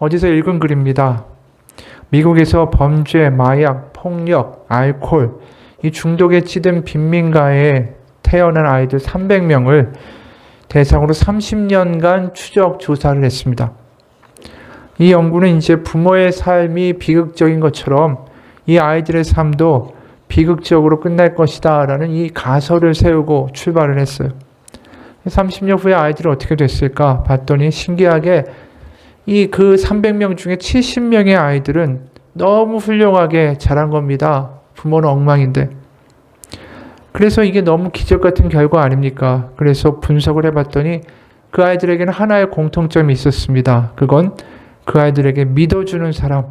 어디서 읽은 글입니다. 미국에서 범죄, 마약, 폭력, 알코올, 이 중독에 찌든 빈민가에 태어난 아이들 300명을 대상으로 30년간 추적 조사를 했습니다. 이 연구는 이제 부모의 삶이 비극적인 것처럼 이 아이들의 삶도 비극적으로 끝날 것이다 라는 이 가설을 세우고 출발을 했어요. 30년 후에 아이들이 어떻게 됐을까 봤더니 신기하게 그 300명 중에 70명의 아이들은 너무 훌륭하게 자란 겁니다. 부모는 엉망인데. 그래서 이게 너무 기적 같은 결과 아닙니까? 그래서 분석을 해봤더니 그 아이들에게는 하나의 공통점이 있었습니다. 그건 그 아이들에게 믿어주는 사람,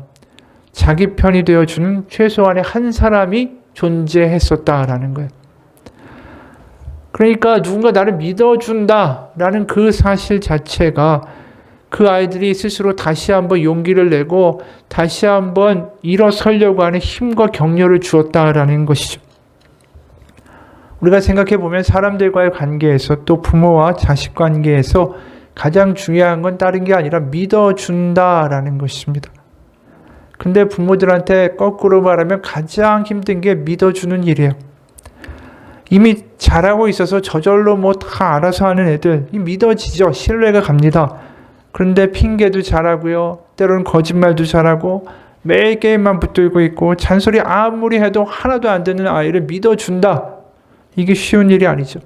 자기 편이 되어주는 최소한의 한 사람이 존재했었다라는 거예요. 그러니까 누군가 나를 믿어준다라는 그 사실 자체가 그 아이들이 스스로 다시 한번 용기를 내고 다시 한번 일어서려고 하는 힘과 격려를 주었다라는 것이죠. 우리가 생각해 보면 사람들과의 관계에서 또 부모와 자식 관계에서 가장 중요한 건 다른 게 아니라 믿어준다라는 것입니다. 근데 부모들한테 거꾸로 말하면 가장 힘든 게 믿어주는 일이에요. 이미 잘하고 있어서 저절로 다 알아서 하는 애들, 믿어지죠. 신뢰가 갑니다. 그런데 핑계도 잘하고요. 때로는 거짓말도 잘하고 매일 게임만 붙들고 있고 잔소리 아무리 해도 하나도 안 되는 아이를 믿어준다. 이게 쉬운 일이 아니죠.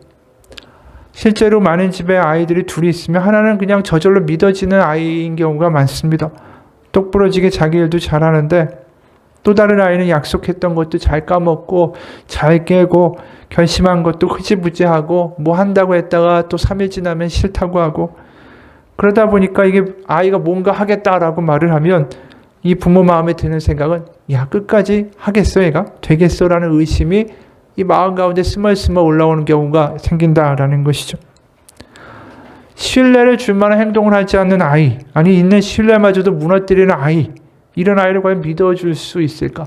실제로 많은 집에 아이들이 둘이 있으면 하나는 그냥 저절로 믿어지는 아이인 경우가 많습니다. 똑부러지게 자기 일도 잘하는데 또 다른 아이는 약속했던 것도 잘 까먹고 잘 깨고 결심한 것도 흐지부지하고 뭐 한다고 했다가 또 3일 지나면 싫다고 하고 그러다 보니까 이게 아이가 뭔가 하겠다라고 말을 하면 이 부모 마음에 드는 생각은 야 끝까지 하겠어 얘가? 되겠어? 라는 의심이 이 마음 가운데 스멀스멀 올라오는 경우가 생긴다라는 것이죠. 신뢰를 줄 만한 행동을 하지 않는 아이, 아니 있는 신뢰마저도 무너뜨리는 아이, 이런 아이를 과연 믿어줄 수 있을까?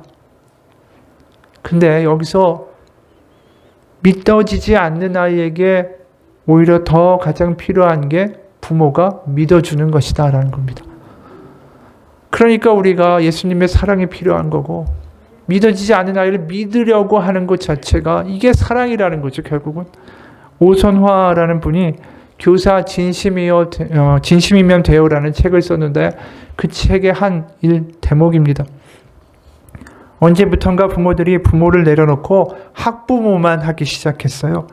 근데 여기서 믿어지지 않는 아이에게 오히려 더 가장 필요한 게 부모가 믿어주는 것이다 라는 겁니다. 그러니까 우리가 예수님의 사랑이 필요한 거고 믿어지지 않는 아이를 믿으려고 하는 것 자체가 이게 사랑이라는 거죠. 결국은 오선화라는 분이 교사 진심이면 되어라는 책을 썼는데 그 책의 한 대목입니다. 언제부턴가 부모들이 부모를 내려놓고 학부모만 하기 시작했어요.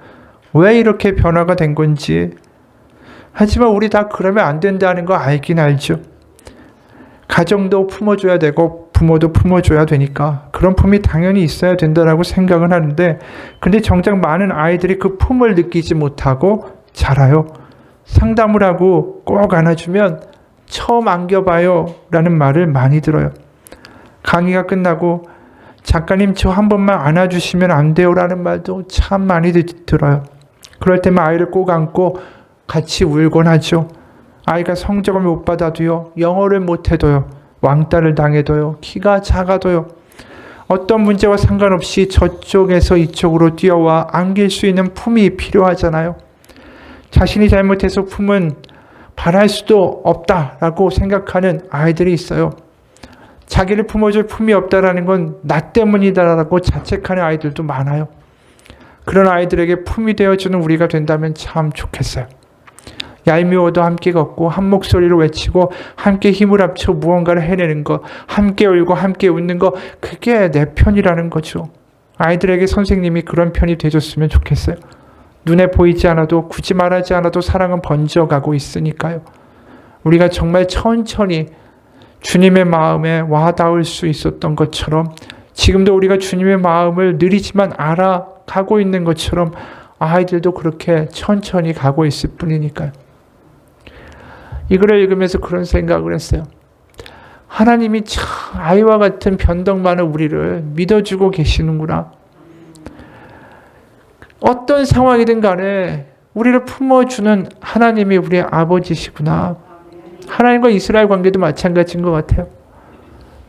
왜 이렇게 변화가 된 건지. 하지만 우리 다 그러면 안 된다는 거 알긴 알죠. 가정도 품어줘야 되고 부모도 품어줘야 되니까 그런 품이 당연히 있어야 된다라고 생각은 하는데 근데 정작 많은 아이들이 그 품을 느끼지 못하고 자라요. 상담을 하고 꼭 안아주면 처음 안겨봐요 라는 말을 많이 들어요. 강의가 끝나고 작가님 저 한 번만 안아주시면 안 돼요 라는 말도 참 많이 들어요. 그럴 때만 아이를 꼭 안고 같이 울곤 하죠. 아이가 성적을 못 받아도요. 영어를 못해도요. 왕따를 당해도요. 키가 작아도요. 어떤 문제와 상관없이 저쪽에서 이쪽으로 뛰어와 안길 수 있는 품이 필요하잖아요. 자신이 잘못해서 품은 바랄 수도 없다라고 생각하는 아이들이 있어요. 자기를 품어줄 품이 없다라는 건 나 때문이다라고 자책하는 아이들도 많아요. 그런 아이들에게 품이 되어주는 우리가 된다면 참 좋겠어요. 얄미워도 함께 걷고 한 목소리로 외치고 함께 힘을 합쳐 무언가를 해내는 거, 함께 울고 함께 웃는 거, 그게 내 편이라는 거죠. 아이들에게 선생님이 그런 편이 돼줬으면 좋겠어요. 눈에 보이지 않아도 굳이 말하지 않아도 사랑은 번져가고 있으니까요. 우리가 정말 천천히 주님의 마음에 와닿을 수 있었던 것처럼 지금도 우리가 주님의 마음을 느리지만 알아가고 있는 것처럼 아이들도 그렇게 천천히 가고 있을 뿐이니까요. 이 글을 읽으면서 그런 생각을 했어요. 하나님이 참 아이와 같은 변덕 많은 우리를 믿어주고 계시는구나. 어떤 상황이든 간에 우리를 품어주는 하나님이 우리의 아버지시구나. 하나님과 이스라엘 관계도 마찬가지인 것 같아요.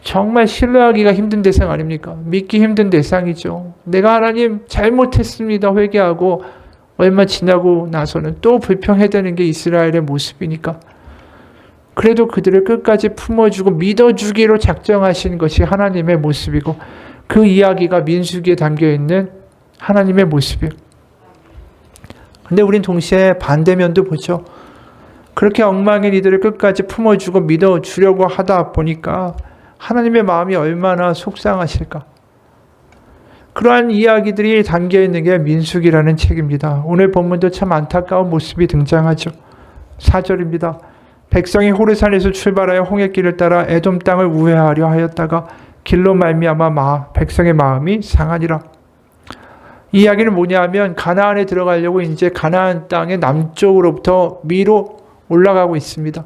정말 신뢰하기가 힘든 대상 아닙니까? 믿기 힘든 대상이죠. 내가 하나님 잘못했습니다. 회개하고 얼마 지나고 나서는 또 불평해대는 게 이스라엘의 모습이니까. 그래도 그들을 끝까지 품어주고 믿어주기로 작정하신 것이 하나님의 모습이고 그 이야기가 민수기에 담겨있는 하나님의 모습이에요. 근데 우린 동시에 반대면도 보죠. 그렇게 엉망인 이들을 끝까지 품어주고 믿어주려고 하다 보니까 하나님의 마음이 얼마나 속상하실까. 그러한 이야기들이 담겨있는 게 민수기라는 책입니다. 오늘 본문도 참 안타까운 모습이 등장하죠. 4절입니다. 백성이 호르산에서 출발하여 홍해길을 따라 에돔 땅을 우회하려 하였다가 길로 말미암아 백성의 마음이 상하니라. 이 이야기는 뭐냐면 가나안에 들어가려고 이제 가나안 땅의 남쪽으로부터 위로 올라가고 있습니다.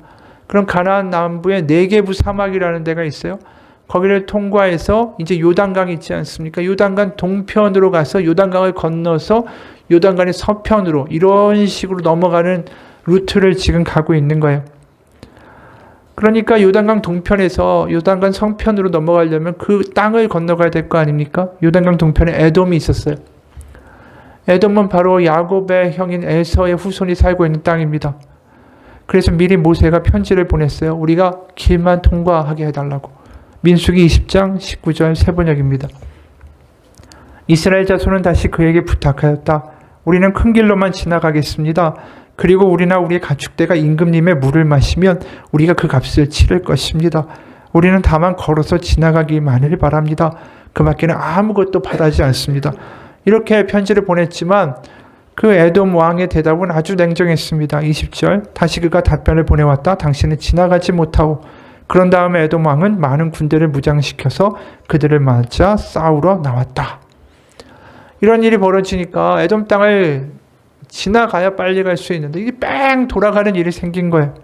그럼 가나안 남부에 네게부 사막이라는 데가 있어요. 거기를 통과해서 이제 요단강이 있지 않습니까? 요단강 동편으로 가서 요단강을 건너서 요단강의 서편으로 이런 식으로 넘어가는 루트를 지금 가고 있는 거예요. 그러니까 요단강 동편에서 요단강 서편으로 넘어가려면 그 땅을 건너가야 될 거 아닙니까? 요단강 동편에 에돔이 있었어요. 에돔은 바로 야곱의 형인 에서의 후손이 살고 있는 땅입니다. 그래서 미리 모세가 편지를 보냈어요. 우리가 길만 통과하게 해달라고. 민수기 20장 19절 세번역입니다. 이스라엘 자손은 다시 그에게 부탁하였다. 우리는 큰 길로만 지나가겠습니다. 그리고 우리나 우리의 가축대가 임금님의 물을 마시면 우리가 그 값을 치를 것입니다. 우리는 다만 걸어서 지나가기만을 바랍니다. 그 밖에는 아무것도 바라지 않습니다. 이렇게 편지를 보냈지만 그 에돔 왕의 대답은 아주 냉정했습니다. 20절 다시 그가 답변을 보내왔다. 당신은 지나가지 못하오. 그런 다음에 에돔 왕은 많은 군대를 무장시켜서 그들을 맞아 싸우러 나왔다. 이런 일이 벌어지니까 에돔 땅을 지나가야 빨리 갈 수 있는데 이게 뺑 돌아가는 일이 생긴 거예요.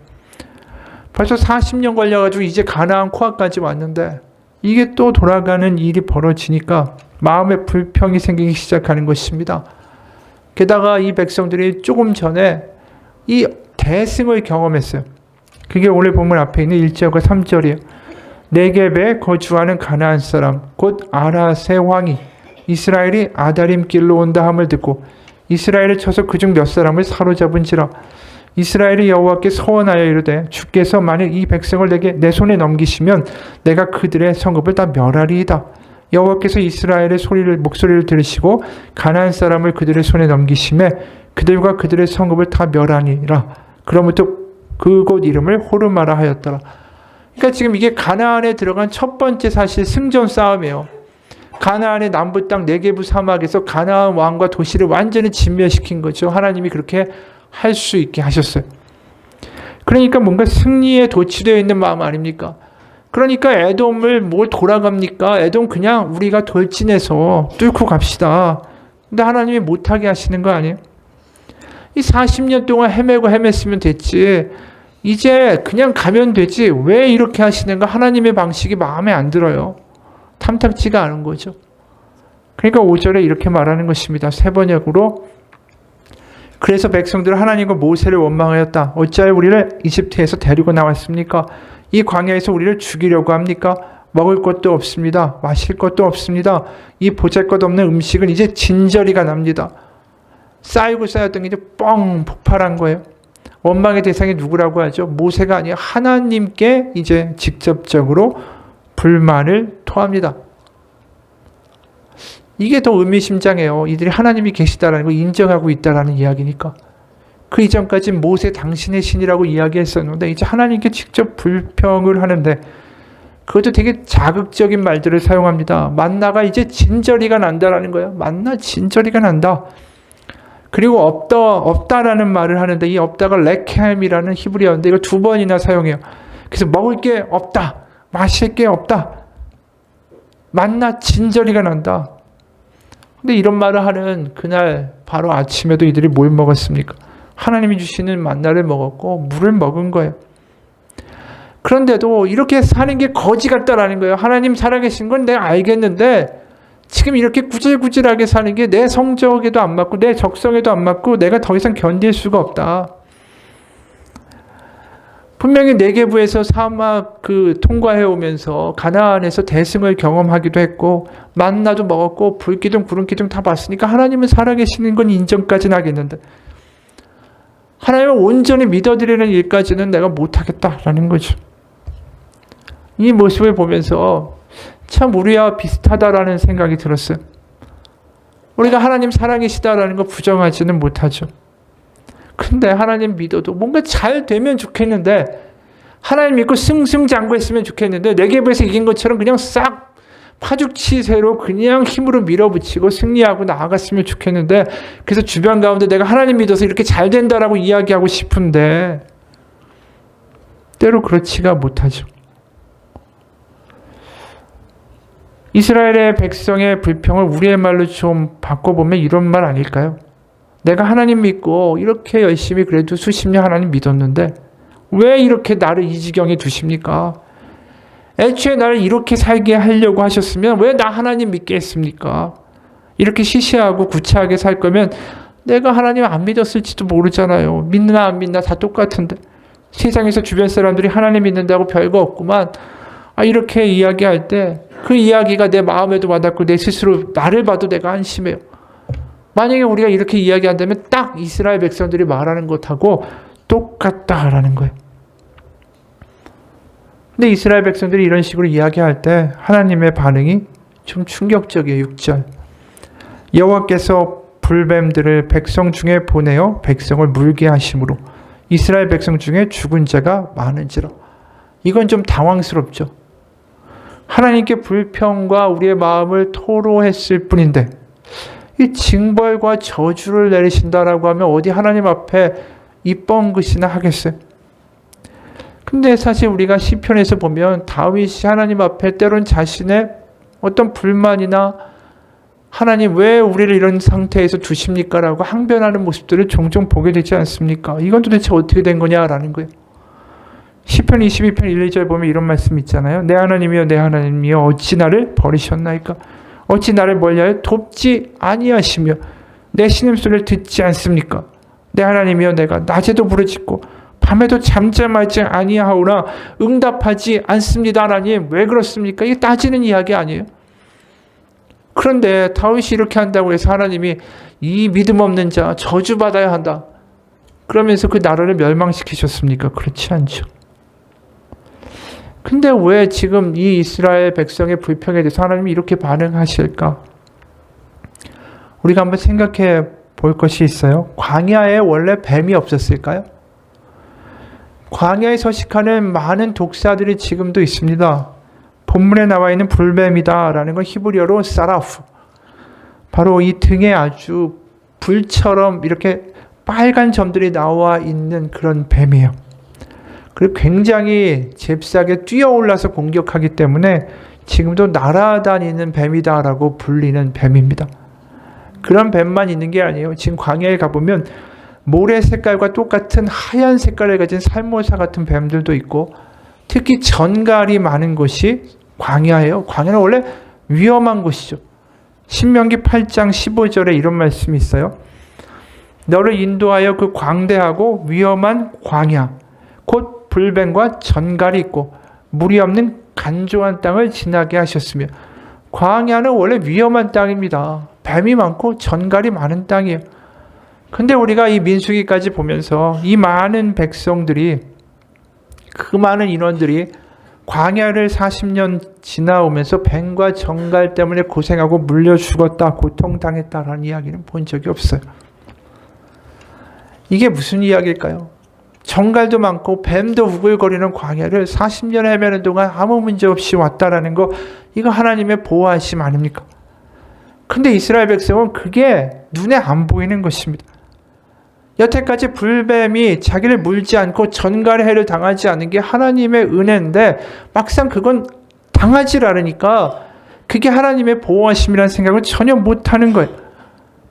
벌써 40년 걸려가지고 이제 가나안 코앞까지 왔는데 이게 또 돌아가는 일이 벌어지니까 마음에 불평이 생기기 시작하는 것입니다. 게다가 이 백성들이 조금 전에 이 대승을 경험했어요. 그게 오늘 본문 앞에 있는 1절과 3절이에요. 네겝에 거주하는 가나안 사람 곧 아랏의 왕이 이스라엘이 아다림 길로 온다 함을 듣고 이스라엘을 쳐서 그중 몇 사람을 사로잡은지라. 이스라엘이 여호와께 서원하여 이르되 주께서 만일 이 백성을 내 손에 넘기시면 내가 그들의 성읍을 다 멸하리이다. 여호와께서 이스라엘의 목소리를 들으시고 가나안 사람을 그들의 손에 넘기심에 그들과 그들의 성읍을 다 멸하니라. 그로부터 그곳 이름을 호르마라 하였더라. 그러니까 지금 이게 가나안에 들어간 첫 번째 사실 승전 싸움이에요. 가나안의 남부 땅 네게부 사막에서 가나안 왕과 도시를 완전히 진멸시킨 거죠. 하나님이 그렇게 할 수 있게 하셨어요. 그러니까 뭔가 승리에 도취되어 있는 마음 아닙니까? 그러니까 에돔을 뭘 돌아갑니까? 에돔 그냥 우리가 돌진해서 뚫고 갑시다. 근데 하나님이 못하게 하시는 거 아니에요? 이 40년 동안 헤맸으면 됐지. 이제 그냥 가면 되지. 왜 이렇게 하시는가? 하나님의 방식이 마음에 안 들어요. 탐탁지가 않은 거죠. 그러니까 5절에 이렇게 말하는 것입니다. 세번역으로 그래서 백성들은 하나님과 모세를 원망하였다. 어찌하여 우리를 이집트에서 데리고 나왔습니까? 이 광야에서 우리를 죽이려고 합니까? 먹을 것도 없습니다. 마실 것도 없습니다. 이 보잘것없는 음식은 이제 진저리가 납니다. 쌓이고 쌓였던 게 이제 뻥 폭발한 거예요. 원망의 대상이 누구라고 하죠? 모세가 아니라 하나님께 이제 직접적으로 불만을 토합니다. 이게 더 의미심장해요. 이들이 하나님이 계시다라는 걸 인정하고 있다라는 이야기니까. 그 이전까지 모세 당신의 신이라고 이야기했었는데 이제 하나님께 직접 불평을 하는데 그것도 되게 자극적인 말들을 사용합니다. 만나가 이제 진저리가 난다라는 거예요. 만나 진저리가 난다. 그리고 없다라는 말을 하는데 이 없다가 레켐이라는 히브리어인데 이거 2번이나 사용해요. 그래서 먹을 게 없다. 마실 게 없다. 만나 진저리가 난다. 근데 이런 말을 하는 그날 바로 아침에도 이들이 뭘 먹었습니까? 하나님이 주시는 만나를 먹었고 물을 먹은 거예요. 그런데도 이렇게 사는 게 거지 같다라는 거예요. 하나님 살아계신 건 내가 알겠는데 지금 이렇게 구질구질하게 사는 게 내 성적에도 안 맞고 내 적성에도 안 맞고 내가 더 이상 견딜 수가 없다. 분명히 네게부에서 사막 통과해 오면서 가나안에서 대승을 경험하기도 했고 만나도 먹었고 불기둥 구름기둥 다 봤으니까 하나님은 살아계시는 건 인정까지는 하겠는데 하나님을 온전히 믿어드리는 일까지는 내가 못하겠다라는 거죠. 이 모습을 보면서 참 우리와 비슷하다라는 생각이 들었어요. 우리가 하나님 사랑이시다라는 거 부정하지는 못하죠. 근데 하나님 믿어도 뭔가 잘 되면 좋겠는데, 하나님 믿고 승승장구했으면 좋겠는데, 네게부에서 이긴 것처럼 그냥 싹 파죽치세로 그냥 힘으로 밀어붙이고 승리하고 나아갔으면 좋겠는데, 그래서 주변 가운데 내가 하나님 믿어서 이렇게 잘 된다라고 이야기하고 싶은데 때로 그렇지가 못하죠. 이스라엘의 백성의 불평을 우리의 말로 좀 바꿔보면 이런 말 아닐까요? 내가 하나님 믿고 이렇게 열심히 그래도 수십 년 하나님 믿었는데 왜 이렇게 나를 이 지경에 두십니까? 애초에 나를 이렇게 살게 하려고 하셨으면 왜 나 하나님 믿게 했습니까? 이렇게 시시하고 구차하게 살 거면 내가 하나님 안 믿었을지도 모르잖아요. 믿나 안 믿나 다 똑같은데 세상에서 주변 사람들이 하나님 믿는다고 별거 없구만. 이렇게 이야기할 때 그 이야기가 내 마음에도 와닿고 내 스스로 나를 봐도 내가 안심해요. 만약에 우리가 이렇게 이야기한다면 딱 이스라엘 백성들이 말하는 것하고 똑같다라는 거예요. 근데 이스라엘 백성들이 이런 식으로 이야기할 때 하나님의 반응이 좀 충격적이에요. 6절. 여호와께서 불뱀들을 백성 중에 보내어 백성을 물게 하심으로 이스라엘 백성 중에 죽은 자가 많은지라. 이건 좀 당황스럽죠. 하나님께 불평과 우리의 마음을 토로했을 뿐인데 이 징벌과 저주를 내리신다라고 하면 어디 하나님 앞에 입뻥긋이나 하겠어요? 근데 사실 우리가 시편에서 보면 다윗이 하나님 앞에 때론 자신의 어떤 불만이나 하나님 왜 우리를 이런 상태에서 두십니까? 라고 항변하는 모습들을 종종 보게 되지 않습니까? 이건 도대체 어떻게 된 거냐라는 거예요. 시편 22편 1, 2절 보면 이런 말씀 있잖아요. 내 하나님이여 내 하나님이여 어찌 나를 버리셨나이까? 어찌 나를 멀리하여 돕지 아니하시며 내 신음소리를 듣지 않습니까? 내 하나님이여 내가 낮에도 부르짖고 밤에도 잠잠하지 아니하오나 응답하지 않습니다. 하나님 왜 그렇습니까? 이게 따지는 이야기 아니에요. 그런데 다윗이 이렇게 한다고 해서 하나님이 이 믿음 없는 자 저주받아야 한다 그러면서 그 나라를 멸망시키셨습니까? 그렇지 않죠. 근데 왜 지금 이 이스라엘 백성의 불평에 대해서 하나님이 이렇게 반응하실까? 우리가 한번 생각해 볼 것이 있어요. 광야에 원래 뱀이 없었을까요? 광야에 서식하는 많은 독사들이 지금도 있습니다. 본문에 나와 있는 불뱀이다 라는 건 히브리어로 사라프. 바로 이 등에 아주 불처럼 이렇게 빨간 점들이 나와 있는 그런 뱀이에요. 그리고 굉장히 잽싸게 뛰어올라서 공격하기 때문에 지금도 날아다니는 뱀이다라고 불리는 뱀입니다. 그런 뱀만 있는 게 아니에요. 지금 광야에 가보면 모래 색깔과 똑같은 하얀 색깔을 가진 살모사 같은 뱀들도 있고 특히 전갈이 많은 곳이 광야예요. 광야는 원래 위험한 곳이죠. 신명기 8장 15절에 이런 말씀이 있어요. 너를 인도하여 그 광대하고 위험한 광야 곧 불뱀과 전갈이 있고 물이 없는 간조한 땅을 지나게 하셨으며 광야는 원래 위험한 땅입니다. 뱀이 많고 전갈이 많은 땅이에요. 근데 우리가 이 민수기까지 보면서 이 많은 백성들이 그 많은 인원들이 광야를 40년 지나오면서 뱀과 전갈 때문에 고생하고 물려 죽었다, 고통당했다라는 이야기는 본 적이 없어요. 이게 무슨 이야기일까요? 전갈도 많고 뱀도 우글거리는 광야를 40년 헤매는 동안 아무 문제 없이 왔다라는 거, 이거 하나님의 보호하심 아닙니까? 근데 이스라엘 백성은 그게 눈에 안 보이는 것입니다. 여태까지 불뱀이 자기를 물지 않고 전갈의 해를 당하지 않은 게 하나님의 은혜인데 막상 그건 당하지 않으니까 그게 하나님의 보호하심이라는 생각을 전혀 못하는 거예요.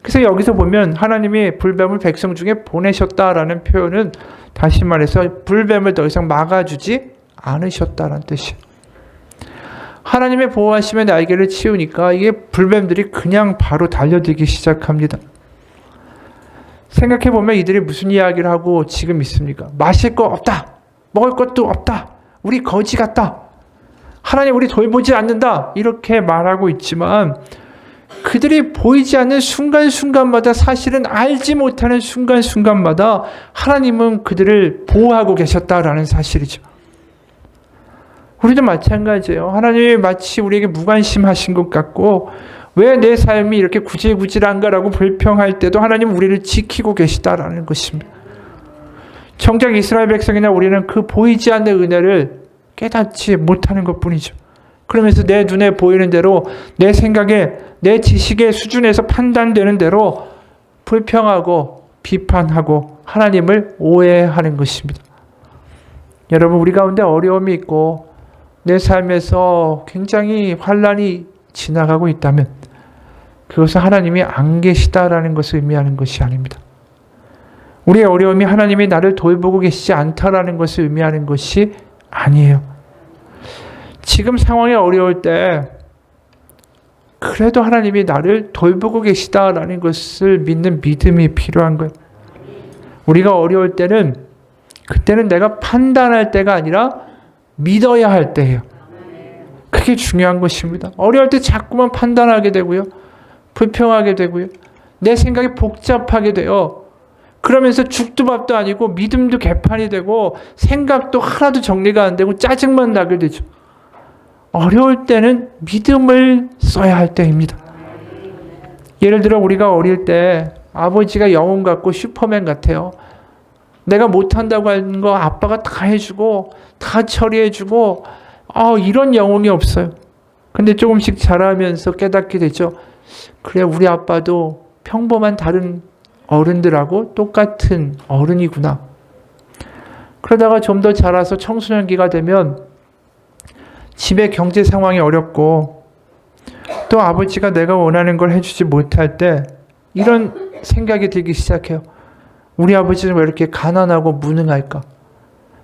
그래서 여기서 보면 하나님이 불뱀을 백성 중에 보내셨다라는 표현은 다시 말해서 불뱀을 더 이상 막아주지 않으셨다는 뜻이에요. 하나님의 보호하심의 날개를 치우니까 이게 불뱀들이 그냥 바로 달려들기 시작합니다. 생각해보면 이들이 무슨 이야기를 하고 지금 있습니까? 마실 거 없다. 먹을 것도 없다. 우리 거지 같다. 하나님 우리 돌보지 않는다. 이렇게 말하고 있지만 그들이 보이지 않는 순간순간마다, 사실은 알지 못하는 순간순간마다 하나님은 그들을 보호하고 계셨다라는 사실이죠. 우리도 마찬가지예요. 하나님이 마치 우리에게 무관심하신 것 같고, 왜 내 삶이 이렇게 구질구질한가라고 불평할 때도 하나님은 우리를 지키고 계시다라는 것입니다. 정작 이스라엘 백성이나 우리는 그 보이지 않는 은혜를 깨닫지 못하는 것뿐이죠. 그러면서 내 눈에 보이는 대로, 내 생각에, 내 지식의 수준에서 판단되는 대로 불평하고 비판하고 하나님을 오해하는 것입니다. 여러분, 우리 가운데 어려움이 있고 내 삶에서 굉장히 환난이 지나가고 있다면 그것은 하나님이 안 계시다라는 것을 의미하는 것이 아닙니다. 우리의 어려움이 하나님이 나를 돌보고 계시지 않다라는 것을 의미하는 것이 아니에요. 지금 상황이 어려울 때 그래도 하나님이 나를 돌보고 계시다라는 것을 믿는 믿음이 필요한 거예요. 우리가 어려울 때는, 그때는 내가 판단할 때가 아니라 믿어야 할 때예요. 그게 중요한 것입니다. 어려울 때 자꾸만 판단하게 되고요. 불평하게 되고요. 내 생각이 복잡하게 돼요. 그러면서 죽도 밥도 아니고 믿음도 개판이 되고 생각도 하나도 정리가 안 되고 짜증만 나게 되죠. 어려울 때는 믿음을 써야 할 때입니다. 예를 들어 우리가 어릴 때 아버지가 영웅 같고 슈퍼맨 같아요. 내가 못한다고 하는 거 아빠가 다 해주고 다 처리해주고 이런 영웅이 없어요. 근데 조금씩 자라면서 깨닫게 되죠. 그래, 우리 아빠도 평범한 다른 어른들하고 똑같은 어른이구나. 그러다가 좀 더 자라서 청소년기가 되면 집의 경제 상황이 어렵고 또 아버지가 내가 원하는 걸 해주지 못할 때 이런 생각이 들기 시작해요. 우리 아버지는 왜 이렇게 가난하고 무능할까?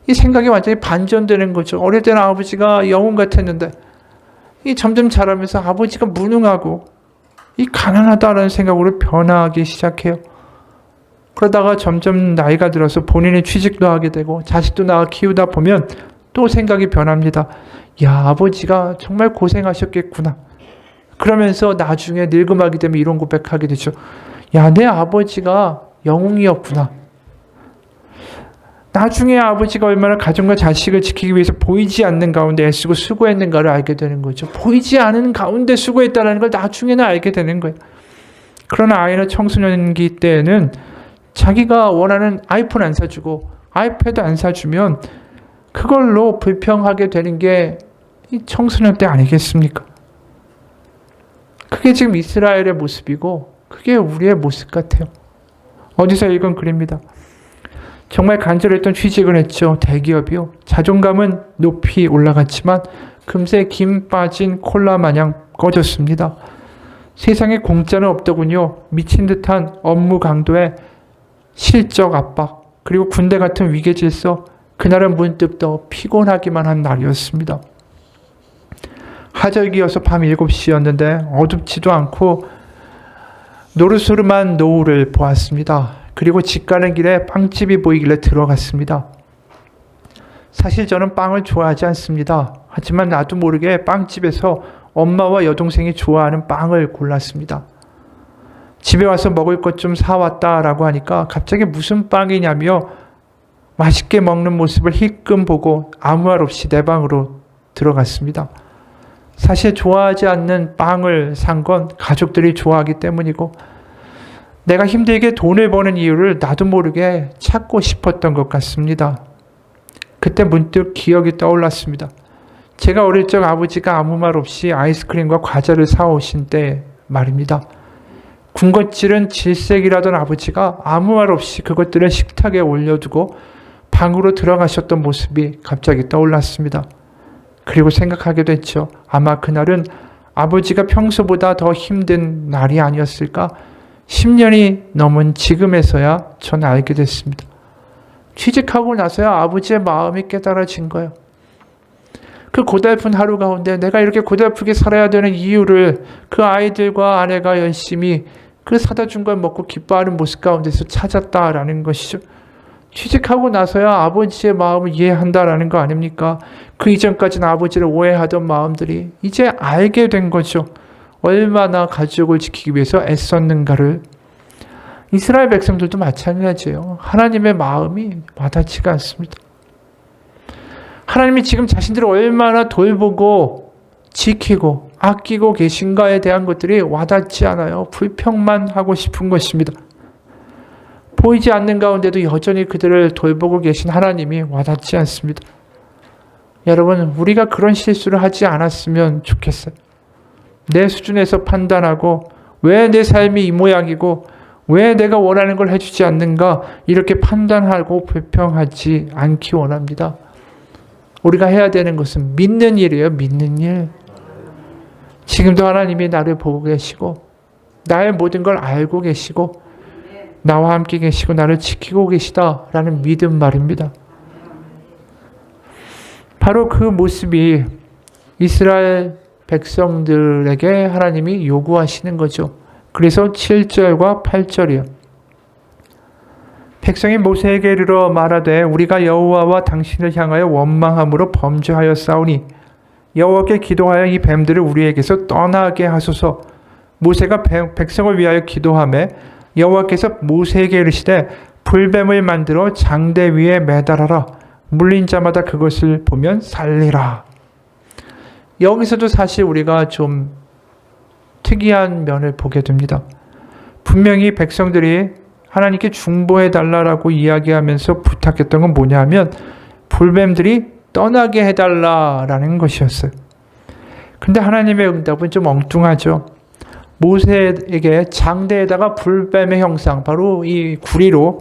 이 생각이 완전히 반전되는 거죠. 어릴 때는 아버지가 영웅 같았는데 이 점점 자라면서 아버지가 무능하고 이 가난하다라는 생각으로 변화하기 시작해요. 그러다가 점점 나이가 들어서 본인이 취직도 하게 되고 자식도 낳아 키우다 보면 또 생각이 변합니다. 야, 아버지가 정말 고생하셨겠구나. 그러면서 나중에 늙음하게 되면 이런 고백하게 되죠. 야, 내 아버지가 영웅이었구나. 나중에 아버지가 얼마나 가정과 자식을 지키기 위해서 보이지 않는 가운데 애쓰고 수고했는가를 알게 되는 거죠. 보이지 않은 가운데 수고했다는 걸 나중에는 알게 되는 거예요. 그러나 아이는 청소년기 때에는 자기가 원하는 아이폰 안 사주고 아이패드 안 사주면 그걸로 불평하게 되는 게 이 청소년 때 아니겠습니까? 그게 지금 이스라엘의 모습이고 그게 우리의 모습 같아요. 어디서 읽은 글입니다. 정말 간절했던 취직을 했죠. 대기업이요. 자존감은 높이 올라갔지만 금세 김 빠진 콜라 마냥 꺼졌습니다. 세상에 공짜는 없더군요. 미친 듯한 업무 강도에 실적 압박, 그리고 군대 같은 위계 질서, 그날은 문득 더 피곤하기만 한 날이었습니다. 하절기여서 밤 7시였는데 어둡지도 않고 노르스름한 노을을 보았습니다. 그리고 집 가는 길에 빵집이 보이길래 들어갔습니다. 사실 저는 빵을 좋아하지 않습니다. 하지만 나도 모르게 빵집에서 엄마와 여동생이 좋아하는 빵을 골랐습니다. 집에 와서 먹을 것 좀 사왔다라고 하니까 갑자기 무슨 빵이냐며 맛있게 먹는 모습을 힐끔 보고 아무 말 없이 내 방으로 들어갔습니다. 사실 좋아하지 않는 빵을 산 건 가족들이 좋아하기 때문이고 내가 힘들게 돈을 버는 이유를 나도 모르게 찾고 싶었던 것 같습니다. 그때 문득 기억이 떠올랐습니다. 제가 어릴 적 아버지가 아무 말 없이 아이스크림과 과자를 사오신 때 말입니다. 군것질은 질색이라던 아버지가 아무 말 없이 그것들을 식탁에 올려두고 방으로 들어가셨던 모습이 갑자기 떠올랐습니다. 그리고 생각하게 됐죠. 아마 그날은 아버지가 평소보다 더 힘든 날이 아니었을까? 10년이 넘은 지금에서야 저는 알게 됐습니다. 취직하고 나서야 아버지의 마음이 깨달아진 거예요. 그 고달픈 하루 가운데 내가 이렇게 고달프게 살아야 되는 이유를 그 아이들과 아내가 열심히 그 사다 준 걸 먹고 기뻐하는 모습 가운데서 찾았다라는 것이죠. 취직하고 나서야 아버지의 마음을 이해한다라는 거 아닙니까? 그 이전까지는 아버지를 오해하던 마음들이 이제 알게 된 거죠. 얼마나 가족을 지키기 위해서 애썼는가를. 이스라엘 백성들도 마찬가지예요. 하나님의 마음이 와닿지가 않습니다. 하나님이 지금 자신들을 얼마나 돌보고 지키고 아끼고 계신가에 대한 것들이 와닿지 않아요. 불평만 하고 싶은 것입니다. 보이지 않는 가운데도 여전히 그들을 돌보고 계신 하나님이 와닿지 않습니다. 여러분, 우리가 그런 실수를 하지 않았으면 좋겠어요. 내 수준에서 판단하고 왜 내 삶이 이 모양이고 왜 내가 원하는 걸 해주지 않는가 이렇게 판단하고 불평하지 않기 원합니다. 우리가 해야 되는 것은 믿는 일이에요. 믿는 일. 지금도 하나님이 나를 보고 계시고 나의 모든 걸 알고 계시고 나와 함께 계시고 나를 지키고 계시다라는 믿음 말입니다. 바로 그 모습이 이스라엘 백성들에게 하나님이 요구하시는 거죠. 그래서 7절과 8절이요. 백성이 모세에게 이르러 말하되 우리가 여호와와 당신을 향하여 원망함으로 범죄하였사오니 여호와께 기도하여 이 뱀들을 우리에게서 떠나게 하소서. 모세가 백성을 위하여 기도하매 여호와께서 모세에게 이르시되 불뱀을 만들어 장대 위에 매달아라. 물린 자마다 그것을 보면 살리라. 여기서도 사실 우리가 좀 특이한 면을 보게 됩니다. 분명히 백성들이 하나님께 중보해달라고 이야기하면서 부탁했던 건 뭐냐면 불뱀들이 떠나게 해달라라는 것이었어요. 근데 하나님의 응답은 좀 엉뚱하죠. 모세에게 장대에다가 불뱀의 형상, 바로 이 구리로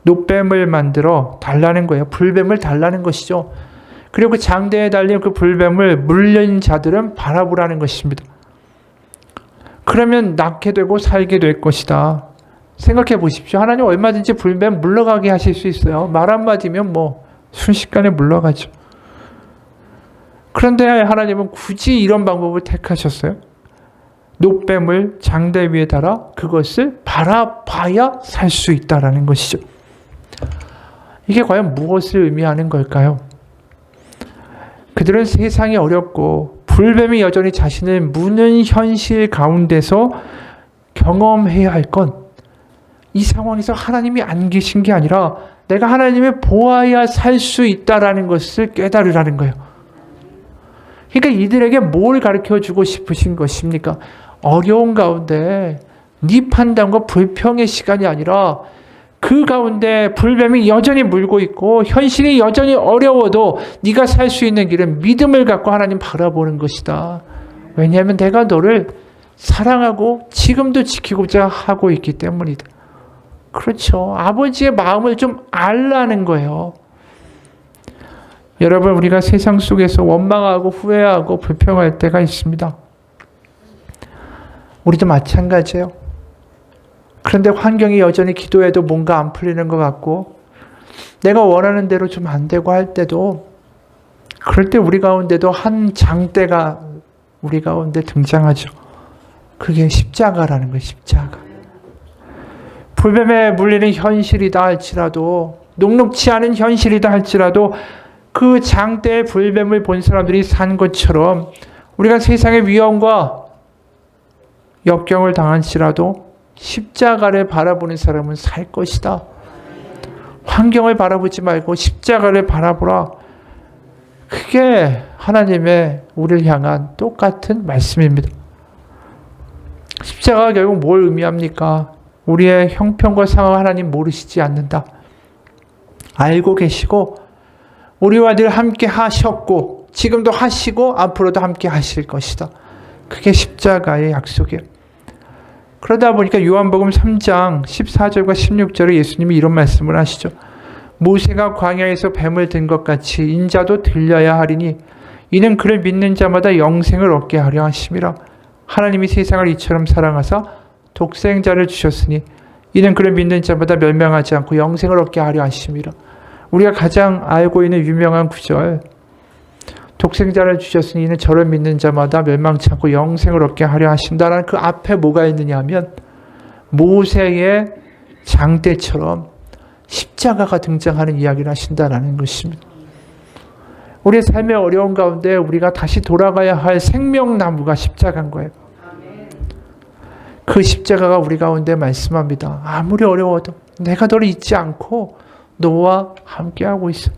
노뱀을 만들어 달라는 거예요. 불뱀을 달라는 것이죠. 그리고 그 장대에 달린 그 불뱀을 물린 자들은 바라보라는 것입니다. 그러면 낫게 되고 살게 될 것이다. 생각해 보십시오. 하나님 얼마든지 불뱀 물러가게 하실 수 있어요. 말 한마디면 순식간에 물러가죠. 그런데 하나님은 굳이 이런 방법을 택하셨어요. 노뱀을 장대 위에 달아 그것을 바라봐야 살 수 있다라는 것이죠. 이게 과연 무엇을 의미하는 걸까요? 그들은 세상이 어렵고 불뱀이 여전히 자신을 무는 현실 가운데서 경험해야 할 건 이 상황에서 하나님이 안 계신 게 아니라 내가 하나님을 보아야 살 수 있다라는 것을 깨달으라는 거예요. 그러니까 이들에게 뭘 가르쳐주고 싶으신 것입니까? 어려운 가운데 네 판단과 불평의 시간이 아니라 그 가운데 불뱀이 여전히 물고 있고 현실이 여전히 어려워도 네가 살 수 있는 길은 믿음을 갖고 하나님 바라보는 것이다. 왜냐하면 내가 너를 사랑하고 지금도 지키고자 하고 있기 때문이다. 그렇죠. 아버지의 마음을 좀 알라는 거예요. 여러분, 우리가 세상 속에서 원망하고 후회하고 불평할 때가 있습니다. 우리도 마찬가지예요. 그런데 환경이 여전히 기도해도 뭔가 안 풀리는 것 같고 내가 원하는 대로 좀 안 되고 할 때도 그럴 때 우리 가운데도 한 장대가 우리 가운데 등장하죠. 그게 십자가라는 거예요. 십자가. 불뱀에 물리는 현실이다 할지라도 녹록치 않은 현실이다 할지라도 그 장대의 불뱀을 본 사람들이 산 것처럼 우리가 세상의 위험과 역경을 당할지라도 십자가를 바라보는 사람은 살 것이다. 환경을 바라보지 말고 십자가를 바라보라. 그게 하나님의 우리를 향한 똑같은 말씀입니다. 십자가가 결국 뭘 의미합니까? 우리의 형편과 상황을 하나님 모르시지 않는다. 알고 계시고 우리와 늘 함께 하셨고 지금도 하시고 앞으로도 함께 하실 것이다. 그게 십자가의 약속이에요. 그러다 보니까 요한복음 3장 14절과 16절에 예수님이 이런 말씀을 하시죠. 모세가 광야에서 뱀을 든 것 같이 인자도 들려야 하리니 이는 그를 믿는 자마다 영생을 얻게 하려 하심이라. 하나님이 세상을 이처럼 사랑하사 독생자를 주셨으니 이는 그를 믿는 자마다 멸망하지 않고 영생을 얻게 하려 하심이라. 우리가 가장 알고 있는 유명한 구절, 독생자를 주셨으니 이는 저를 믿는 자마다 멸망치 않고 영생을 얻게 하려 하신다라는 그 앞에 뭐가 있느냐 하면 모세의 장대처럼 십자가가 등장하는 이야기를 하신다라는 것입니다. 우리의 삶의 어려운 가운데 우리가 다시 돌아가야 할 생명나무가 십자가인 거예요. 그 십자가가 우리 가운데 말씀합니다. 아무리 어려워도 내가 너를 잊지 않고 너와 함께하고 있어.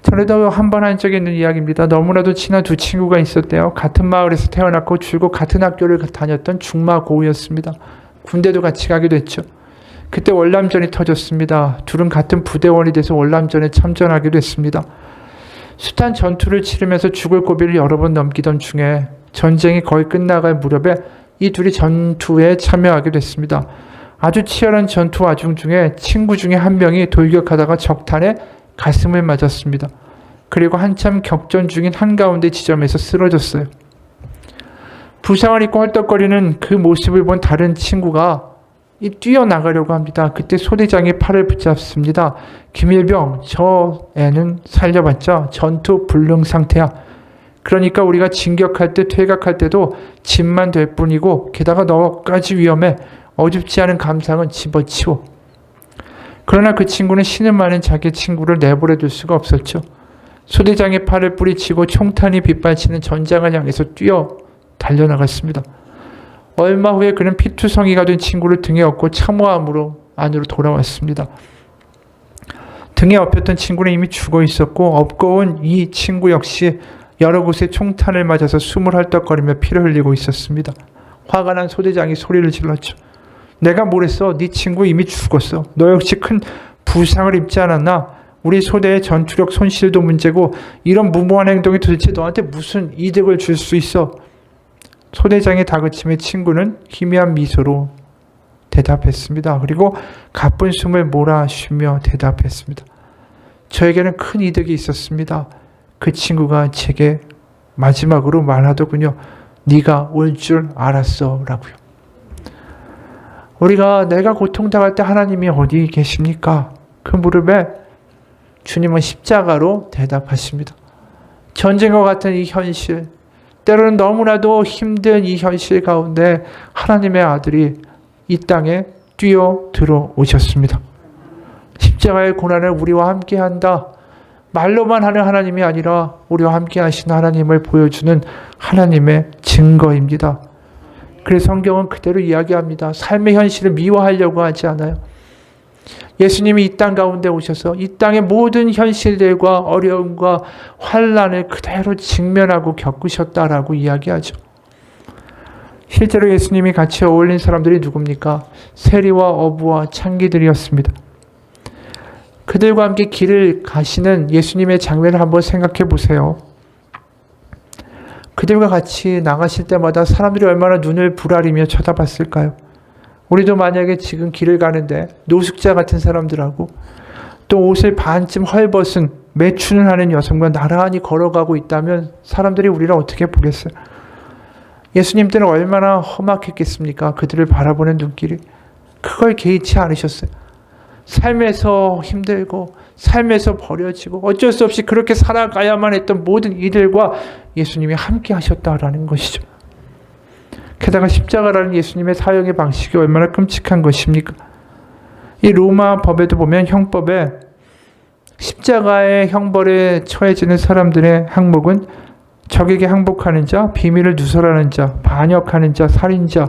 전에도 한 번 한 적이 있는 이야기입니다. 너무나도 친한 두 친구가 있었대요. 같은 마을에서 태어났고 줄곧 같은 학교를 다녔던 중마고우였습니다. 군대도 같이 가기도 했죠. 그때 월남전이 터졌습니다. 둘은 같은 부대원이 돼서 월남전에 참전하기도 했습니다. 숱한 전투를 치르면서 죽을 고비를 여러 번 넘기던 중에 전쟁이 거의 끝나갈 무렵에 이 둘이 전투에 참여하게 됐습니다. 아주 치열한 전투 와중 중에 친구 중에 한 명이 돌격하다가 적탄에 가슴을 맞았습니다. 그리고 한참 격전 중인 한가운데 지점에서 쓰러졌어요. 부상을 입고 헐떡거리는 그 모습을 본 다른 친구가 뛰어나가려고 합니다. 그때 소대장이 팔을 붙잡습니다. 김일병, 저 애는 살려봤자 전투 불능 상태야. 그러니까 우리가 진격할 때 퇴각할 때도 짐만 될 뿐이고 게다가 너까지 위험해. 어줍지 않은 감상은 집어치워. 그러나 그 친구는 신음하는 자기 친구를 내버려 둘 수가 없었죠. 소대장의 팔을 뿌리치고 총탄이 빗발치는 전장을 향해서 뛰어 달려나갔습니다. 얼마 후에 그는 피투성이가 된 친구를 등에 업고 참호함으로 안으로 돌아왔습니다. 등에 업혔던 친구는 이미 죽어 있었고 업고 온 이 친구 역시 여러 곳에 총탄을 맞아서 숨을 헐떡거리며 피를 흘리고 있었습니다. 화가 난 소대장이 소리를 질렀죠. 내가 뭘 했어? 네 친구 이미 죽었어. 너 역시 큰 부상을 입지 않았나? 우리 소대의 전투력 손실도 문제고 이런 무모한 행동이 도대체 너한테 무슨 이득을 줄 수 있어? 소대장의 다그침에 친구는 희미한 미소로 대답했습니다. 그리고 가쁜 숨을 몰아쉬며 대답했습니다. 저에게는 큰 이득이 있었습니다. 그 친구가 제게 마지막으로 말하더군요. 네가 올 줄 알았어 라고요. 우리가 내가 고통당할 때 하나님이 어디 계십니까? 그 무릎에 주님은 십자가로 대답하십니다. 전쟁과 같은 이 현실, 때로는 너무나도 힘든 이 현실 가운데 하나님의 아들이 이 땅에 뛰어 들어오셨습니다. 십자가의 고난을 우리와 함께 한다. 말로만 하는 하나님이 아니라 우리와 함께 하신 하나님을 보여주는 하나님의 증거입니다. 그래서 성경은 그대로 이야기합니다. 삶의 현실을 미워하려고 하지 않아요. 예수님이 이 땅 가운데 오셔서 이 땅의 모든 현실들과 어려움과 환난을 그대로 직면하고 겪으셨다라고 이야기하죠. 실제로 예수님이 같이 어울린 사람들이 누굽니까? 세리와 어부와 창기들이었습니다. 그들과 함께 길을 가시는 예수님의 장면을 한번 생각해 보세요. 그들과 같이 나가실 때마다 사람들이 얼마나 눈을 부라리며 쳐다봤을까요? 우리도 만약에 지금 길을 가는데 노숙자 같은 사람들하고 또 옷을 반쯤 헐벗은 매춘을 하는 여성과 나란히 걸어가고 있다면 사람들이 우리를 어떻게 보겠어요? 예수님 때는 얼마나 험악했겠습니까? 그들을 바라보는 눈길이. 그걸 개의치 않으셨어요. 삶에서 힘들고 삶에서 버려지고 어쩔 수 없이 그렇게 살아가야만 했던 모든 이들과 예수님이 함께 하셨다라는 것이죠. 게다가 십자가라는 예수님의 사역의 방식이 얼마나 끔찍한 것입니까? 이 로마 법에도 보면 형법에 십자가의 형벌에 처해지는 사람들의 항목은 적에게 항복하는 자, 비밀을 누설하는 자, 반역하는 자, 살인자,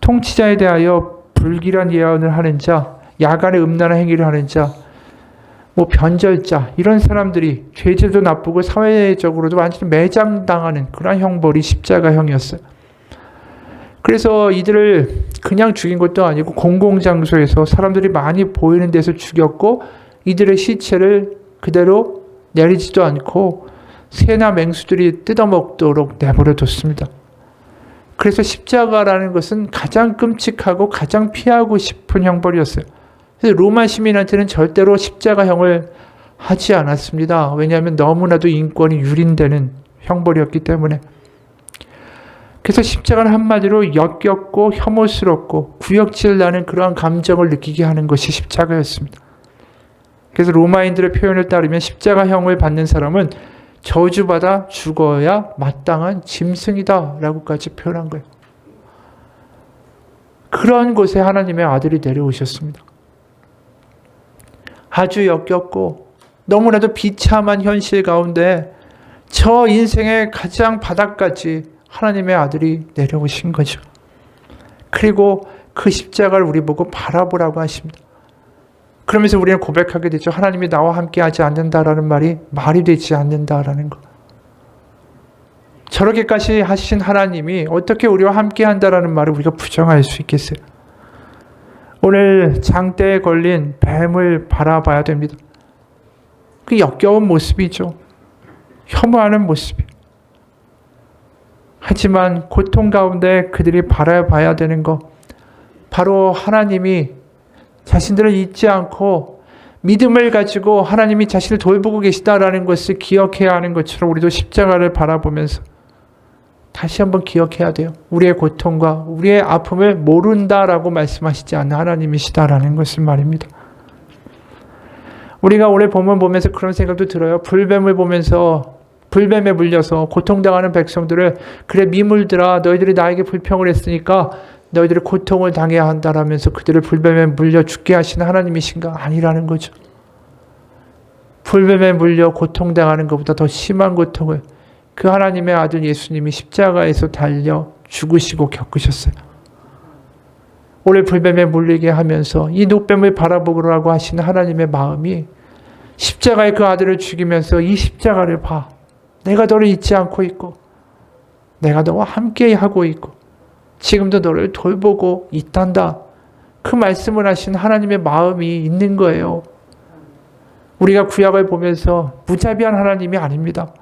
통치자에 대하여 불길한 예언을 하는 자, 야간에 음란한 행위를 하는 자, 변절자, 이런 사람들이 죄질도 나쁘고 사회적으로도 완전히 매장당하는 그런 형벌이 십자가형이었어요. 그래서 이들을 그냥 죽인 것도 아니고 공공장소에서 사람들이 많이 보이는 데서 죽였고 이들의 시체를 그대로 내리지도 않고 새나 맹수들이 뜯어먹도록 내버려 뒀습니다. 그래서 십자가라는 것은 가장 끔찍하고 가장 피하고 싶은 형벌이었어요. 그래서 로마 시민한테는 절대로 십자가형을 하지 않았습니다. 왜냐하면 너무나도 인권이 유린되는 형벌이었기 때문에. 그래서 십자가는 한마디로 역겹고 혐오스럽고 구역질 나는 그러한 감정을 느끼게 하는 것이 십자가였습니다. 그래서 로마인들의 표현을 따르면 십자가형을 받는 사람은 저주받아 죽어야 마땅한 짐승이다 라고까지 표현한 거예요. 그런 곳에 하나님의 아들이 내려오셨습니다. 아주 역겹고 너무나도 비참한 현실 가운데 저 인생의 가장 바닥까지 하나님의 아들이 내려오신 거죠. 그리고 그 십자가를 우리 보고 바라보라고 하십니다. 그러면서 우리는 고백하게 되죠. 하나님이 나와 함께 하지 않는다라는 말이 되지 않는다라는 것. 저렇게까지 하신 하나님이 어떻게 우리와 함께 한다라는 말을 우리가 부정할 수 있겠어요? 오늘 장대에 걸린 뱀을 바라봐야 됩니다. 그 역겨운 모습이죠. 혐오하는 모습이. 하지만 고통 가운데 그들이 바라봐야 되는 것, 바로 하나님이 자신들을 잊지 않고 믿음을 가지고 하나님이 자신을 돌보고 계시다라는 것을 기억해야 하는 것처럼 우리도 십자가를 바라보면서 다시 한번 기억해야 돼요. 우리의 고통과 우리의 아픔을 모른다라고 말씀하시지 않는 하나님이시다라는 것을 말입니다. 우리가 올해 본문 보면서 그런 생각도 들어요. 불뱀을 보면서 불뱀에 물려서 고통당하는 백성들을 그래 미물들아 너희들이 나에게 불평을 했으니까 너희들이 고통을 당해야 한다라면서 그들을 불뱀에 물려 죽게 하시는 하나님이신가? 아니라는 거죠. 불뱀에 물려 고통당하는 것보다 더 심한 고통을 그 하나님의 아들 예수님이 십자가에서 달려 죽으시고 겪으셨어요. 올해 불뱀에 물리게 하면서 이 노뱀을 바라보라고 하시는 하나님의 마음이 십자가의 그 아들을 죽이면서 이 십자가를 봐. 내가 너를 잊지 않고 있고 내가 너와 함께 하고 있고 지금도 너를 돌보고 있단다. 그 말씀을 하신 하나님의 마음이 있는 거예요. 우리가 구약을 보면서 무자비한 하나님이 아닙니다.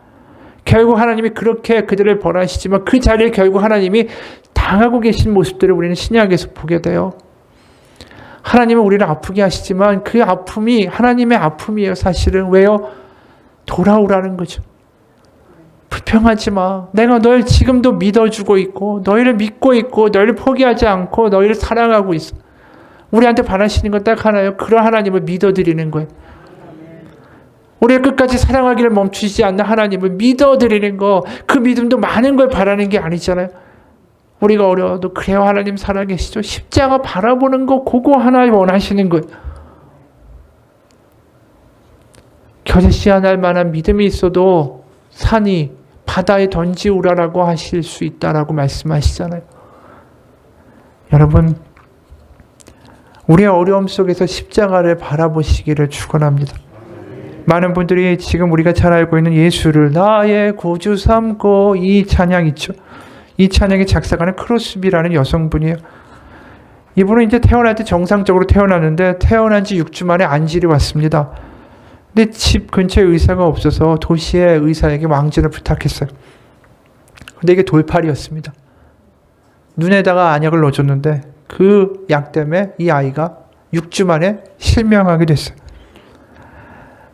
결국 하나님이 그렇게 그들을 벌하시지만 그 자리에 결국 하나님이 당하고 계신 모습들을 우리는 신약에서 보게 돼요. 하나님은 우리를 아프게 하시지만 그 아픔이 하나님의 아픔이에요. 사실은. 왜요? 돌아오라는 거죠. 불평하지 마. 내가 널 지금도 믿어주고 있고 너희를 믿고 있고 너희를 포기하지 않고 너희를 사랑하고 있어. 우리한테 바라시는 건 딱 하나예요. 그런 하나님을 믿어드리는 거예요. 우리가 끝까지 사랑하기를 멈추지 않는 하나님을 믿어드리는 거, 그 믿음도 많은 걸 바라는 게 아니잖아요. 우리가 어려워도 그래요 하나님 살아계시죠. 십자가 바라보는 거 그거 하나 원하시는 거예요. 겨자씨앗 만한 믿음이 있어도 산이 바다에 던지우라라고 하실 수 있다라고 말씀하시잖아요. 여러분, 우리의 어려움 속에서 십자가를 바라보시기를 축원합니다. 많은 분들이 지금 우리가 잘 알고 있는 예수를 나의 구주 삼고 이 찬양 있죠. 이 찬양의 작사가는 크로스비라는 여성분이에요. 이분은 이제 태어날 때 정상적으로 태어났는데 태어난 지 6주 만에 안질이 왔습니다. 근데 집 근처에 의사가 없어서 도시의 의사에게 왕진을 부탁했어요. 근데 이게 돌팔이었습니다. 눈에다가 안약을 넣어줬는데 그 약 때문에 이 아이가 6주 만에 실명하게 됐어요.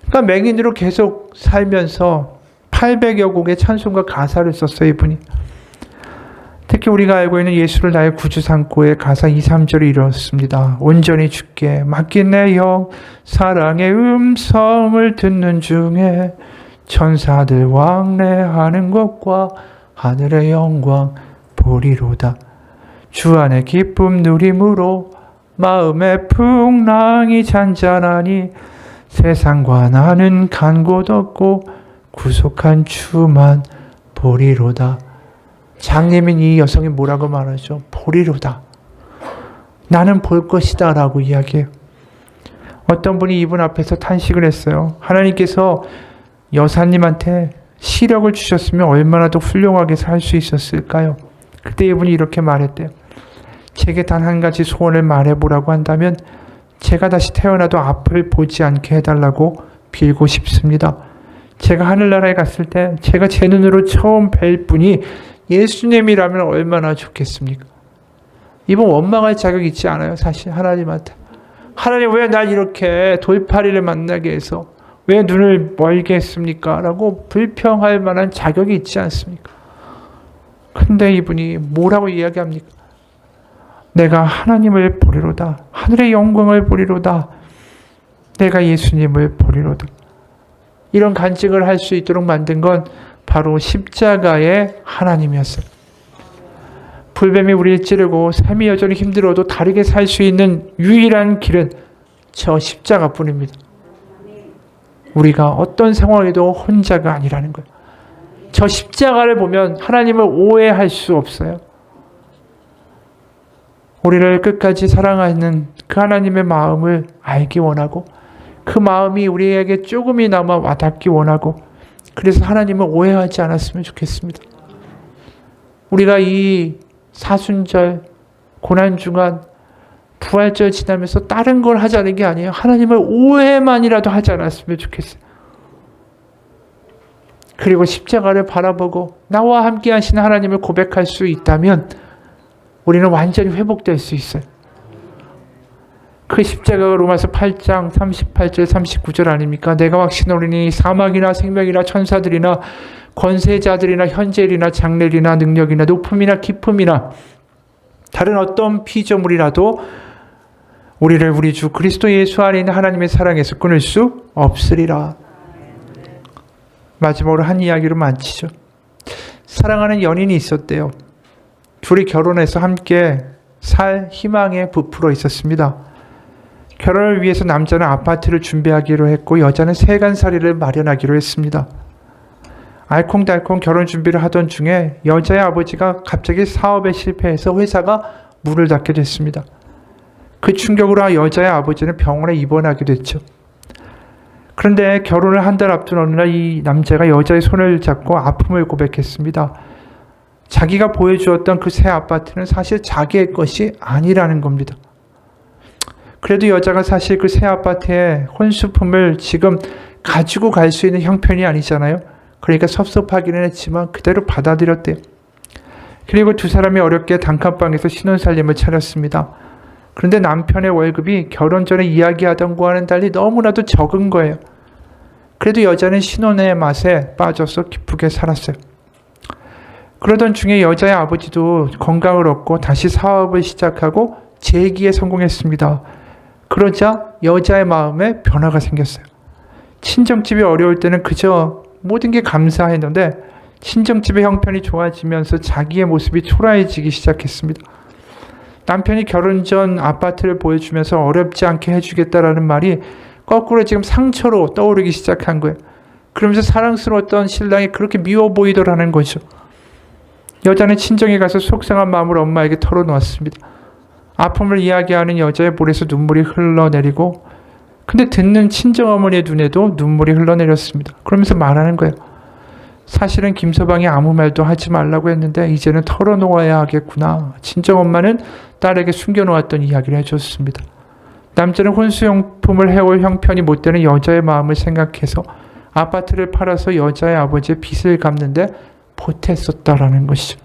그러니까 맹인으로 계속 살면서 800여 곡의 찬송과 가사를 썼어요, 이분이. 특히 우리가 알고 있는 예수를 나의 구주 삼고의 가사 2, 3절이 이렇습니다. 온전히 주께 맡긴 내 영 사랑의 음성을 듣는 중에 천사들 왕래하는 것과 하늘의 영광 보리로다. 주 안의 기쁨 누림으로 마음의 풍랑이 잔잔하니 세상과 나는 간 곳 없고 구속한 주만 보리로다. 장례민 이 여성이 뭐라고 말하죠? 보리로다. 나는 볼 것이다 라고 이야기해요. 어떤 분이 이분 앞에서 탄식을 했어요. 하나님께서 여사님한테 시력을 주셨으면 얼마나 더 훌륭하게 살 수 있었을까요? 그때 이분이 이렇게 말했대요. 제게 단 한 가지 소원을 말해보라고 한다면 제가 다시 태어나도 앞을 보지 않게 해달라고 빌고 싶습니다. 제가 하늘나라에 갔을 때 제가 제 눈으로 처음 뵐 분이 예수님이라면 얼마나 좋겠습니까? 이분 원망할 자격이 있지 않아요. 사실 하나님한테. 하나님 왜 날 이렇게 돌팔이를 만나게 해서 왜 눈을 멀게 했습니까? 라고 불평할 만한 자격이 있지 않습니까? 근데 이분이 뭐라고 이야기합니까? 내가 하나님을 보리로다. 하늘의 영광을 보리로다. 내가 예수님을 보리로다. 이런 간증을 할 수 있도록 만든 건 바로 십자가의 하나님이었어요. 불뱀이 우리를 찌르고 삶이 여전히 힘들어도 다르게 살 수 있는 유일한 길은 저 십자가뿐입니다. 우리가 어떤 상황에도 혼자가 아니라는 거예요. 저 십자가를 보면 하나님을 오해할 수 없어요. 우리를 끝까지 사랑하는 그 하나님의 마음을 알기 원하고 그 마음이 우리에게 조금이나마 와닿기 원하고 그래서 하나님을 오해하지 않았으면 좋겠습니다. 우리가 이 사순절, 고난주간, 부활절 지나면서 다른 걸 하자는 게 아니에요. 하나님을 오해만이라도 하지 않았으면 좋겠어요. 그리고 십자가를 바라보고 나와 함께 하시는 하나님을 고백할 수 있다면 우리는 완전히 회복될 수 있어요. 그 십자가가 로마서 8장 38절 39절 아닙니까? 내가 확신하노니 사망이나 생명이나 천사들이나 권세자들이나 현재일이나 장래일이나 능력이나 높음이나 깊음이나 다른 어떤 피조물이라도 우리를 우리 주 그리스도 예수 안에 있는 하나님의 사랑에서 끊을 수 없으리라. 마지막으로 한 이야기로 마치죠. 사랑하는 연인이 있었대요. 둘이 결혼해서 함께 살 희망에 부풀어 있었습니다. 결혼을 위해서 남자는 아파트를 준비하기로 했고 여자는 세간살이를 마련하기로 했습니다. 알콩달콩 결혼 준비를 하던 중에 여자의 아버지가 갑자기 사업에 실패해서 회사가 문을 닫게 됐습니다. 그 충격으로 여자의 아버지는 병원에 입원하게 됐죠. 그런데 결혼을 한 달 앞둔 어느 날 이 남자가 여자의 손을 잡고 아픔을 고백했습니다. 자기가 보여주었던 그 새 아파트는 사실 자기의 것이 아니라는 겁니다. 그래도 여자가 사실 그 새 아파트의 혼수품을 지금 가지고 갈 수 있는 형편이 아니잖아요. 그러니까 섭섭하기는 했지만 그대로 받아들였대요. 그리고 두 사람이 어렵게 단칸방에서 신혼살림을 차렸습니다. 그런데 남편의 월급이 결혼 전에 이야기하던 거와는 달리 너무나도 적은 거예요. 그래도 여자는 신혼의 맛에 빠져서 기쁘게 살았어요. 그러던 중에 여자의 아버지도 건강을 얻고 다시 사업을 시작하고 재기에 성공했습니다. 그러자 여자의 마음에 변화가 생겼어요. 친정집이 어려울 때는 그저 모든 게 감사했는데 친정집의 형편이 좋아지면서 자기의 모습이 초라해지기 시작했습니다. 남편이 결혼 전 아파트를 보여주면서 어렵지 않게 해주겠다라는 말이 거꾸로 지금 상처로 떠오르기 시작한 거예요. 그러면서 사랑스러웠던 신랑이 그렇게 미워 보이더라는 거죠. 여자는 친정에 가서 속상한 마음을 엄마에게 털어놓았습니다. 아픔을 이야기하는 여자의 볼에서 눈물이 흘러내리고 근데 듣는 친정어머니의 눈에도 눈물이 흘러내렸습니다. 그러면서 말하는 거예요. 사실은 김서방이 아무 말도 하지 말라고 했는데 이제는 털어놓아야 하겠구나. 친정엄마는 딸에게 숨겨놓았던 이야기를 해줬습니다. 남자는 혼수용품을 해올 형편이 못 되는 여자의 마음을 생각해서 아파트를 팔아서 여자의 아버지의 빚을 갚는데 보탰었다라는 것이죠.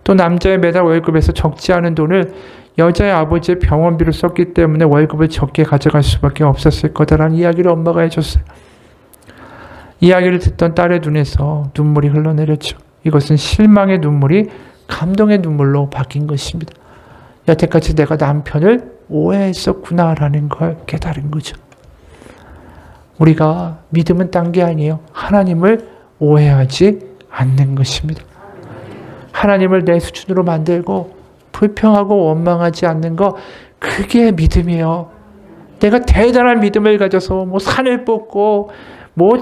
또 남자의 매달 월급에서 적지 않은 돈을 여자의 아버지의 병원비로 썼기 때문에 월급을 적게 가져갈 수밖에 없었을 거다라는 이야기를 엄마가 해줬어요. 이야기를 듣던 딸의 눈에서 눈물이 흘러내렸죠. 이것은 실망의 눈물이 감동의 눈물로 바뀐 것입니다. 여태까지 내가 남편을 오해했었구나라는 걸 깨달은 거죠. 우리가 믿음은 딴 게 아니에요. 하나님을 오해하지 않는 것입니다. 하나님을 내 수준으로 만들고 불평하고 원망하지 않는 거, 그게 믿음이에요. 내가 대단한 믿음을 가져서 산을 뽑고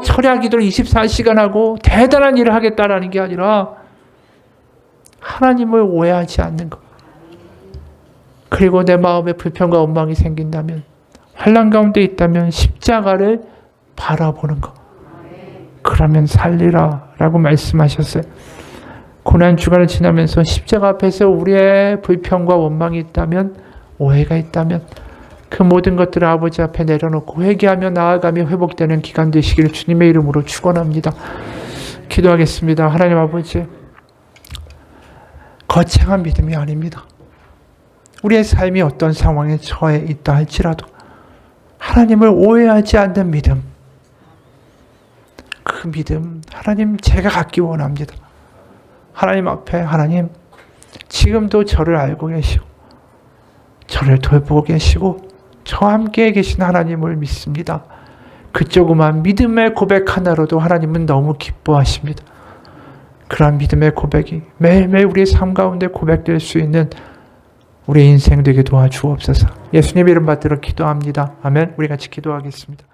철야 기도를 24시간 하고 대단한 일을 하겠다라는 게 아니라 하나님을 오해하지 않는 것. 그리고 내 마음에 불평과 원망이 생긴다면, 환난 가운데 있다면 십자가를 바라보는 것. 그러면 살리라 라고 말씀하셨어요. 고난 주간을 지나면서 십자가 앞에서 우리의 불평과 원망이 있다면, 오해가 있다면 그 모든 것들을 아버지 앞에 내려놓고 회개하며 나아가며 회복되는 기간 되시기를 주님의 이름으로 축원합니다. 기도하겠습니다. 하나님 아버지, 거창한 믿음이 아닙니다. 우리의 삶이 어떤 상황에 처해 있다 할지라도 하나님을 오해하지 않는 믿음, 그 믿음 하나님 제가 갖기 원합니다. 하나님 앞에, 하나님 지금도 저를 알고 계시고 저를 돌보고 계시고 저와 함께 계신 하나님을 믿습니다. 그 조그만 믿음의 고백 하나로도 하나님은 너무 기뻐하십니다. 그런 믿음의 고백이 매일매일 우리의 삶 가운데 고백될 수 있는 우리의 인생 되게 도와주옵소서. 예수님 이름 받들어 기도합니다. 아멘. 우리 같이 기도하겠습니다.